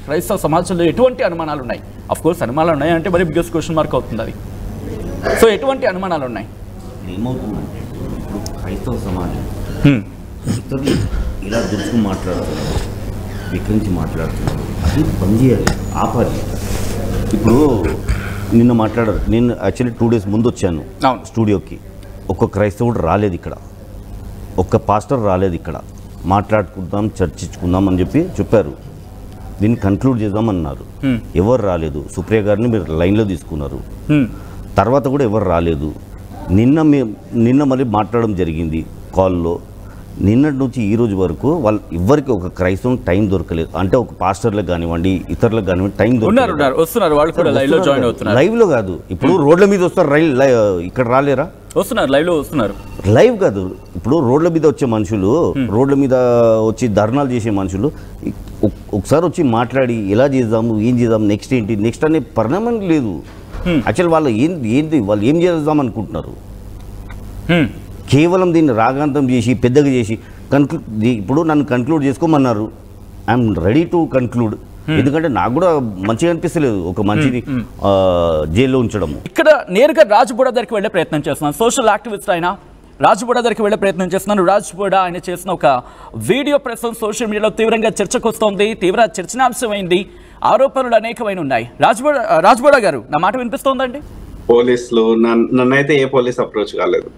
క్రైస్తవ సమాజంలో ఎటువంటి అనుమానాలు ఉన్నాయి? అఫ్ కోర్స్ అనుమానాలు ఉన్నాయి అంటే మరి బిగ్గెస్ట్ క్వశ్చన్ మార్క్ అవుతుంది అది. సో ఎటువంటి అనుమానాలు ఉన్నాయి? ఏమవుతుందంటే ఇప్పుడు క్రైస్తవ సమాజం ఇతరులు ఇలా దుర్చుకు మాట్లాడుతున్నారు, విక్రించి మాట్లాడుతున్నారు, అది బంద్ చేయాలి, ఆపాలి. ఇప్పుడు నిన్న మాట్లాడారు, నేను యాక్చువల్లీ 2 days ముందు వచ్చాను స్టూడియోకి. ఒక్క క్రైస్తవుడు రాలేదు ఇక్కడ, ఒక్క పాస్టర్ రాలేదు ఇక్కడ. మాట్లాడుకుందాం, చర్చించుకుందాం అని చెప్పారు. దీన్ని కన్క్లూడ్ చేద్దామన్నారు. ఎవరు రాలేదు. సుప్రియ గారిని మీరు లైన్లో తీసుకున్నారు, తర్వాత కూడా ఎవరు రాలేదు. నిన్న మళ్ళీ మాట్లాడడం జరిగింది కాల్లో. నిన్నటి నుంచి ఈ రోజు వరకు వాళ్ళు ఎవ్వరికి ఒక క్రైస్తవం టైం దొరకలేదు. అంటే ఒక పాస్టర్లకు కానివ్వండి, ఇతరులకు కానివ్వండి టైం దొరకలేదు. లైవ్లో కాదు, ఇప్పుడు రోడ్ల మీద వస్తారు, ఇక్కడ రాలేరా? వస్తున్నారు, లైవ్లో వస్తున్నారు. లైవ్ కాదు, ఇప్పుడు రోడ్ల మీద వచ్చే మనుషులు, రోడ్ల మీద వచ్చి ధర్నాలు చేసే మనుషులు ఒకసారి వచ్చి మాట్లాడి ఎలా చేద్దాము, ఏం చేద్దాం, నెక్స్ట్ ఏంటి, నెక్స్ట్ అనే పరిణామం లేదు. యాక్చువల్ వాళ్ళు ఏంటి వాళ్ళు ఏం చేద్దాం అనుకుంటున్నారు? కేవలం దీన్ని రాగాంతం చేసి పెద్దగా చేసి ఇప్పుడు నన్ను కన్క్లూడ్ చేసుకోమన్నారు. I'm ready to conclude. ఎందుకంటే నాకు కూడా మంచిగా అనిపిస్తలేదు ఒక మంచిది జైల్లో ఉంచడం. ఇక్కడ నేరుగా రాజ్బోడా దగ్గరికి వెళ్ళే ప్రయత్నం చేస్తున్నాను. సోషల్ యాక్టివిస్ట్ అయినా రాజ్బోడా దగ్గరికి వెళ్ళే ప్రయత్నం చేస్తున్నాను. రాజ్బోడా ఆయన చేసిన ఒక వీడియో ప్రస్తుతం సోషల్ మీడియాలో తీవ్రంగా చర్చకు వస్తోంది, తీవ్ర చర్చనాంశమైంది. ఆరోపణలు అనేకమైన ఉన్నాయి. రాజ్బోడా గారు, నా మాట వినిపిస్తోందండి? పోలీసులు నన్నైతే ఏ పోలీస్ అప్రోచ్ కాలేదు.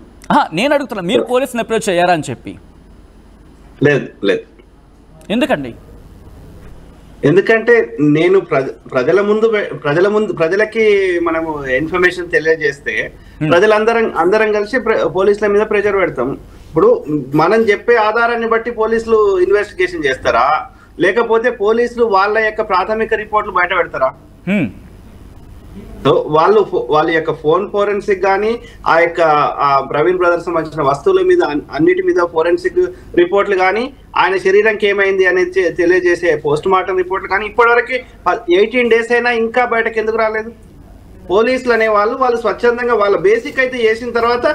నేను అడుగుతున్నా, మీరు పోలీసుని అప్రోచ్ అయ్యారా అని చెప్పి? లేదు లేదు. ఎందుకండి? ఎందుకంటే నేను ప్రజలకి మనము ఇన్ఫర్మేషన్ తెలియజేస్తే అందరం కలిసి పోలీసుల మీద ప్రెషర్ పెడతాం. ఇప్పుడు మనం చెప్పే ఆధారాన్ని బట్టి పోలీసులు ఇన్వెస్టిగేషన్ చేస్తారా, లేకపోతే పోలీసులు వాళ్ళ యొక్క ప్రాథమిక రిపోర్ట్లు బయట పెడతారా? సో వాళ్ళ యొక్క ఫోన్ ఫోరెన్సిక్ కానీ, ఆ యొక్క ప్రవీణ్ బ్రదర్స్ సంబంధించిన వస్తువుల మీద అన్నిటి మీద ఫోరెన్సిక్ రిపోర్ట్లు కానీ, ఆయన శరీరంకి ఏమైంది అనేది తెలియజేసే పోస్ట్ మార్టం రిపోర్ట్లు కానీ ఇప్పటివరకు 18 days అయినా ఇంకా బయటకు ఎందుకు రాలేదు? పోలీసులు అనే వాళ్ళు స్వచ్ఛందంగా వాళ్ళ బేసిక్ అయితే చేసిన తర్వాత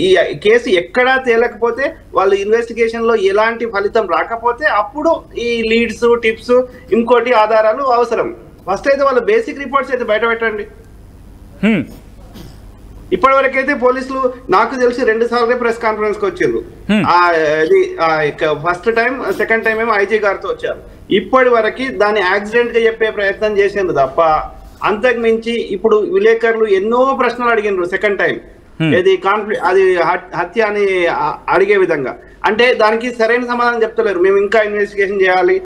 ఈ కేసు ఎక్కడా తేలకపోతే, వాళ్ళు ఇన్వెస్టిగేషన్ లో ఎలాంటి ఫలితం రాకపోతే అప్పుడు ఈ లీడ్స్, టిప్స్, ఇంకోటి ఆధారాలు అవసరం. ఫస్ట్ అయితే వాళ్ళ బేసిక్ రిపోర్ట్స్ అయితే బయట పెట్టండి. ఇప్పటి వరకు అయితే పోలీసులు నాకు తెలిసి 2 సార్లు ప్రెస్ కాన్ఫరెన్స్ కి వచ్చారు. ఫస్ట్ టైం, సెకండ్ టైం ఏమో ఐజీ గారితో వచ్చారు. ఇప్పటి వరకు దాన్ని యాక్సిడెంట్ గా చెప్పే ప్రయత్నం చేసింది తప్ప అంతకు మించి ఇప్పుడు విలేకరులు ఎన్నో ప్రశ్నలు అడిగినారు. సెకండ్ టైం అది హత్య అని అడిగే విధంగా, అంటే దానికి సరైన సమాధానం చెప్తలేరు. మేము ఇంకా ఇన్వెస్టిగేషన్ చేయాలి,